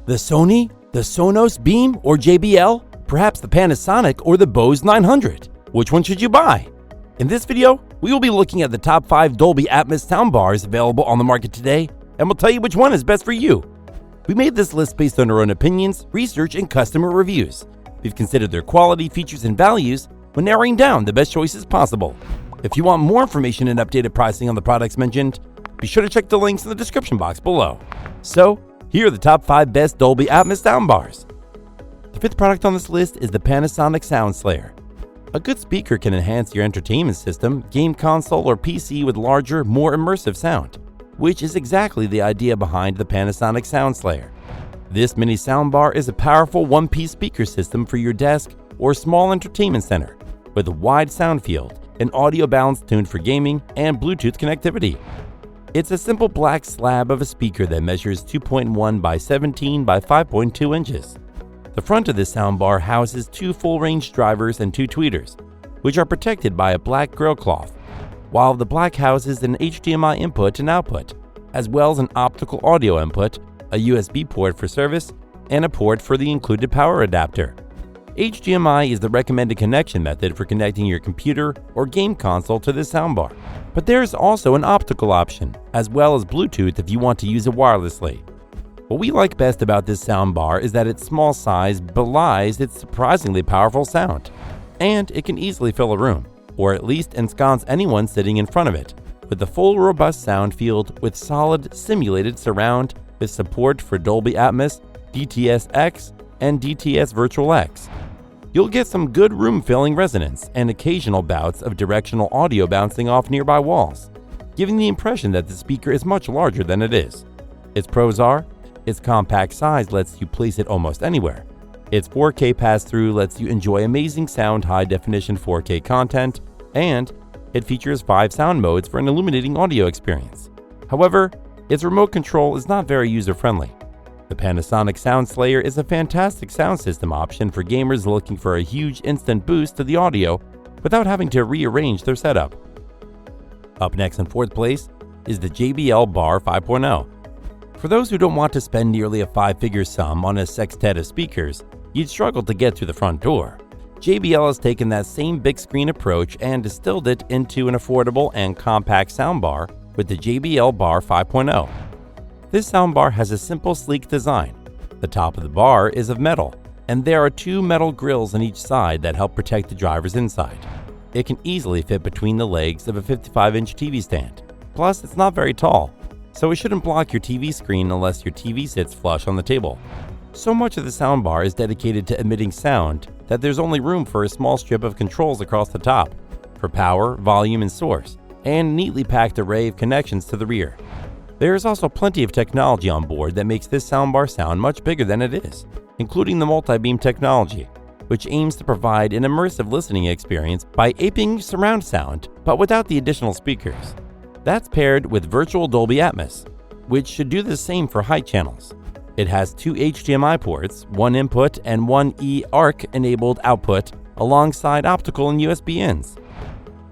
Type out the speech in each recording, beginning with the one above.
The Sony, the Sonos Beam or JBL, perhaps the Panasonic or the Bose 900. Which one should you buy? In this video, we will be looking at the top 5 Dolby Atmos soundbars available on the market today, and we'll tell you which one is best for you. We made this list based on our own opinions, research, and customer reviews. We've considered their quality, features, and values when narrowing down the best choices possible. If you want more information and updated pricing on the products mentioned, be sure to check the links in the description box below. So, here are the top 5 best Dolby Atmos soundbars. The 5th product on this list is the Panasonic SoundSlayer. A good speaker can enhance your entertainment system, game console, or PC with larger, more immersive sound, which is exactly the idea behind the Panasonic SoundSlayer. This mini soundbar is a powerful one-piece speaker system for your desk or small entertainment center, with a wide sound field and audio balance tuned for gaming and Bluetooth connectivity. It's a simple black slab of a speaker that measures 2.1 by 17 by 5.2 inches. The front of this soundbar houses 2 full-range drivers and 2 tweeters, which are protected by a black grill cloth, while the black houses an HDMI input and output, as well as an optical audio input, a USB port for service, and a port for the included power adapter. HDMI is the recommended connection method for connecting your computer or game console to this soundbar, but there is also an optical option, as well as Bluetooth if you want to use it wirelessly. What we like best about this soundbar is that its small size belies its surprisingly powerful sound, and it can easily fill a room, or at least ensconce anyone sitting in front of it, with a full robust sound field with solid simulated surround with support for Dolby Atmos, DTS-X, and DTS Virtual X. You'll get some good room-filling resonance and occasional bouts of directional audio bouncing off nearby walls, giving the impression that the speaker is much larger than it is. Its pros are, its compact size lets you place it almost anywhere. Its 4K pass-through lets you enjoy amazing sound high-definition 4K content, and it features 5 sound modes for an illuminating audio experience. However, its remote control is not very user-friendly. The Panasonic SoundSlayer is a fantastic sound system option for gamers looking for a huge instant boost to the audio without having to rearrange their setup. Up next in 4th place is the JBL Bar 5.0. For those who don't want to spend nearly a 5-figure sum on a sextet of speakers, you'd struggle to get through the front door. JBL has taken that same big screen approach and distilled it into an affordable and compact soundbar with the JBL Bar 5.0. This soundbar has a simple, sleek design. The top of the bar is of metal, and there are 2 metal grills on each side that help protect the drivers inside. It can easily fit between the legs of a 55-inch TV stand. Plus, it's not very tall, so it shouldn't block your TV screen unless your TV sits flush on the table. So much of the soundbar is dedicated to emitting sound that there's only room for a small strip of controls across the top for power, volume, and source, and a neatly packed array of connections to the rear. There is also plenty of technology on board that makes this soundbar sound much bigger than it is, including the multi-beam technology, which aims to provide an immersive listening experience by aping surround sound, but without the additional speakers. That's paired with virtual Dolby Atmos, which should do the same for high channels. It has 2 HDMI ports, 1 input and 1 eARC-enabled output, alongside optical and USB ins.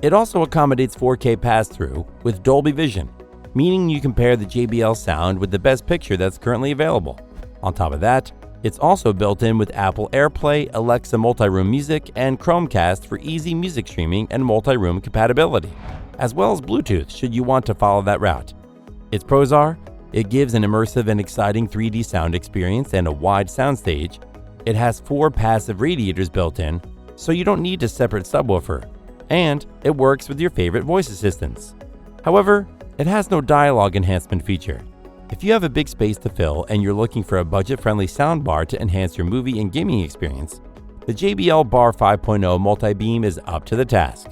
It also accommodates 4K pass-through with Dolby Vision, meaning you can pair the JBL sound with the best picture that's currently available. On top of that, it's also built in with Apple AirPlay, Alexa multi-room music, and Chromecast for easy music streaming and multi-room compatibility, as well as Bluetooth should you want to follow that route. Its pros are, it gives an immersive and exciting 3D sound experience and a wide soundstage. It has 4 passive radiators built in, so you don't need a separate subwoofer, and it works with your favorite voice assistants. However, it has no dialogue enhancement feature. If you have a big space to fill and you're looking for a budget-friendly soundbar to enhance your movie and gaming experience, the JBL Bar 5.0 multi-beam is up to the task.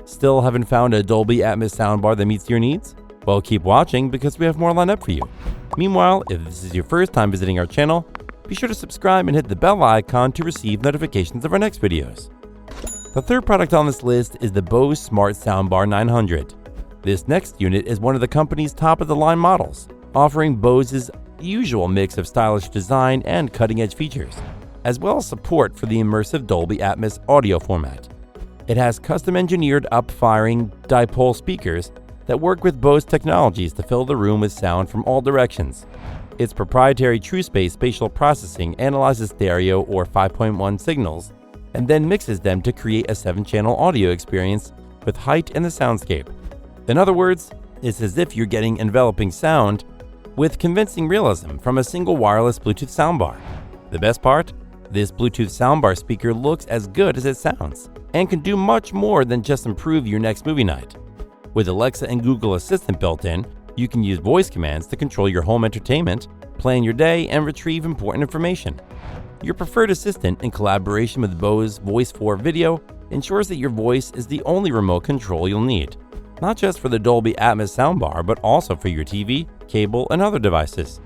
Still haven't found a Dolby Atmos soundbar that meets your needs? Well, keep watching because we have more lined up for you. Meanwhile, if this is your first time visiting our channel, be sure to subscribe and hit the bell icon to receive notifications of our next videos. The 3rd product on this list is the Bose Smart Soundbar 900. This next unit is one of the company's top-of-the-line models, offering Bose's usual mix of stylish design and cutting-edge features, as well as support for the immersive Dolby Atmos audio format. It has custom-engineered up-firing dipole speakers that work with Bose technologies to fill the room with sound from all directions. Its proprietary TrueSpace spatial processing analyzes stereo or 5.1 signals and then mixes them to create a 7-channel audio experience with height and the soundscape. In other words, it's as if you're getting enveloping sound with convincing realism from a single wireless Bluetooth soundbar. The best part? This Bluetooth soundbar speaker looks as good as it sounds and can do much more than just improve your next movie night. With Alexa and Google Assistant built in, you can use voice commands to control your home entertainment, plan your day, and retrieve important information. Your preferred assistant, in collaboration with Bose Voice for Video, ensures that your voice is the only remote control you'll need, not just for the Dolby Atmos soundbar, but also for your TV, cable, and other devices.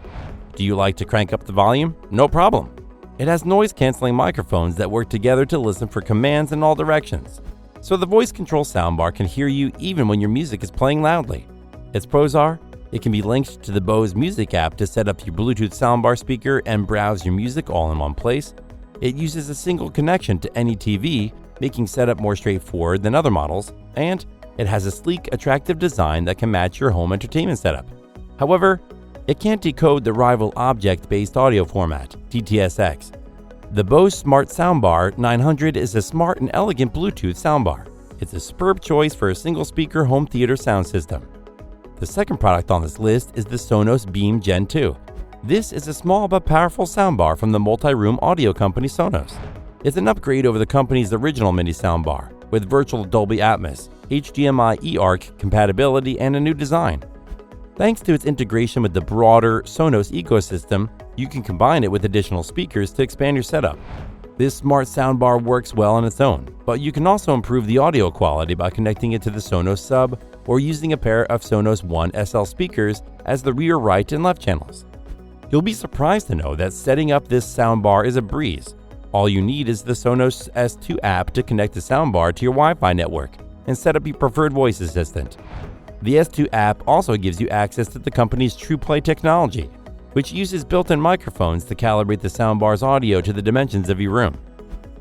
Do you like to crank up the volume? No problem. It has noise-canceling microphones that work together to listen for commands in all directions, so the voice control soundbar can hear you even when your music is playing loudly. Its pros are, it can be linked to the Bose Music app to set up your Bluetooth soundbar speaker and browse your music all in one place. It uses a single connection to any TV, making setup more straightforward than other models, and it has a sleek, attractive design that can match your home entertainment setup. However, it can't decode the rival object-based audio format, DTS:X. The Bose Smart Soundbar 900 is a smart and elegant Bluetooth soundbar. It's a superb choice for a single-speaker home theater sound system. The second product on this list is the Sonos Beam Gen 2. This is a small but powerful soundbar from the multi-room audio company Sonos. It's an upgrade over the company's original mini soundbar, with virtual Dolby Atmos, HDMI eARC compatibility, and a new design. Thanks to its integration with the broader Sonos ecosystem, you can combine it with additional speakers to expand your setup. This smart soundbar works well on its own, but you can also improve the audio quality by connecting it to the Sonos Sub or using a pair of Sonos One SL speakers as the rear right and left channels. You'll be surprised to know that setting up this soundbar is a breeze. All you need is the Sonos S2 app to connect the soundbar to your Wi-Fi network and set up your preferred voice assistant. The S2 app also gives you access to the company's TruePlay technology, which uses built-in microphones to calibrate the soundbar's audio to the dimensions of your room.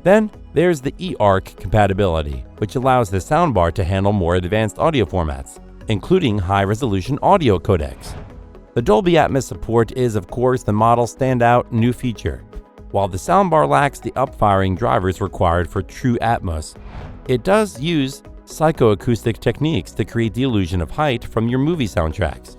Then, there's the eARC compatibility, which allows the soundbar to handle more advanced audio formats, including high-resolution audio codecs. The Dolby Atmos support is, of course, the model's standout new feature. While the soundbar lacks the up-firing drivers required for true Atmos, it does use psychoacoustic techniques to create the illusion of height from your movie soundtracks.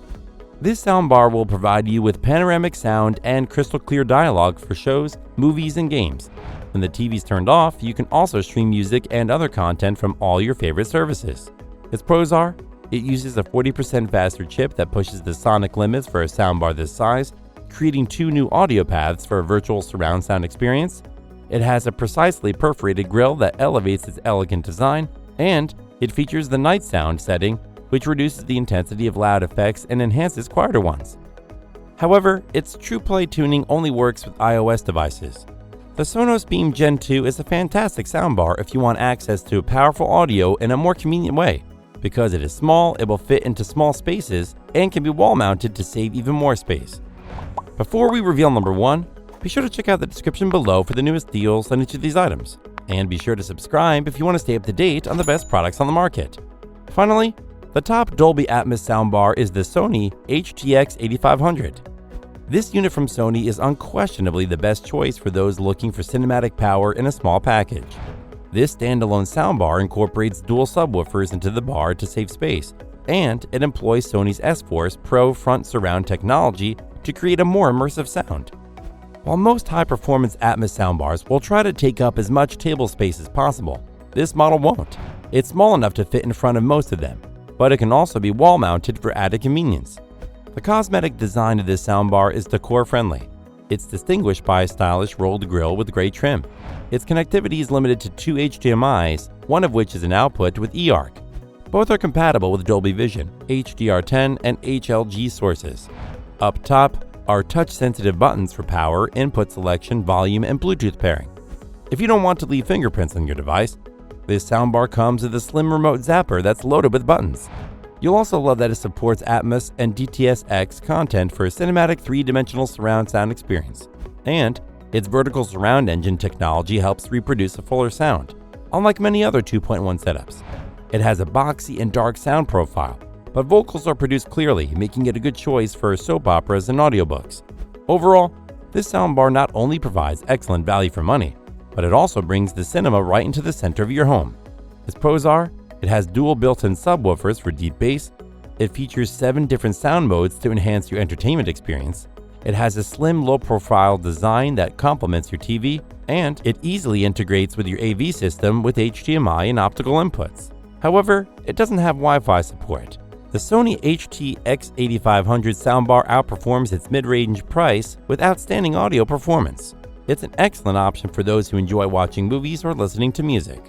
This soundbar will provide you with panoramic sound and crystal clear dialogue for shows, movies, and games. When the TV's turned off, you can also stream music and other content from all your favorite services. Its pros are, it uses a 40% faster chip that pushes the sonic limits for a soundbar this size, creating 2 new audio paths for a virtual surround sound experience. It has a precisely perforated grille that elevates its elegant design, and it features the night sound setting, which reduces the intensity of loud effects and enhances quieter ones. However, its TruePlay tuning only works with iOS devices. The Sonos Beam Gen 2 is a fantastic soundbar if you want access to powerful audio in a more convenient way. Because it is small, it will fit into small spaces and can be wall-mounted to save even more space. Before we reveal number 1, be sure to check out the description below for the newest deals on each of these items. And be sure to subscribe if you want to stay up to date on the best products on the market. Finally, the top Dolby Atmos soundbar is the Sony HTX8500. This unit from Sony is unquestionably the best choice for those looking for cinematic power in a small package. This standalone soundbar incorporates dual subwoofers into the bar to save space, and it employs Sony's S-Force Pro front surround technology to create a more immersive sound. While most high-performance Atmos soundbars will try to take up as much table space as possible, this model won't. It's small enough to fit in front of most of them, but it can also be wall-mounted for added convenience. The cosmetic design of this soundbar is decor-friendly. It's distinguished by a stylish rolled grille with gray trim. Its connectivity is limited to 2 HDMIs, one of which is an output with eARC. Both are compatible with Dolby Vision, HDR10, and HLG sources. Up top are touch-sensitive buttons for power, input selection, volume, and Bluetooth pairing. If you don't want to leave fingerprints on your device, this soundbar comes with a slim remote zapper that's loaded with buttons. You'll also love that it supports Atmos and DTS:X content for a cinematic 3-dimensional surround sound experience. And its vertical surround engine technology helps reproduce a fuller sound, unlike many other 2.1 setups. It has a boxy and dark sound profile, but vocals are produced clearly, making it a good choice for soap operas and audiobooks. Overall, this soundbar not only provides excellent value for money, but it also brings the cinema right into the center of your home. Its pros are, it has dual built-in subwoofers for deep bass, it features 7 different sound modes to enhance your entertainment experience, it has a slim low-profile design that complements your TV, and it easily integrates with your AV system with HDMI and optical inputs. However, it doesn't have Wi-Fi support. The Sony HTX8500 soundbar outperforms its mid-range price with outstanding audio performance. It's an excellent option for those who enjoy watching movies or listening to music.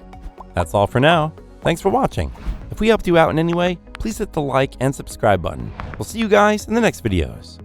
That's all for now. Thanks for watching. If we helped you out in any way, please hit the like and subscribe button. We'll see you guys in the next videos.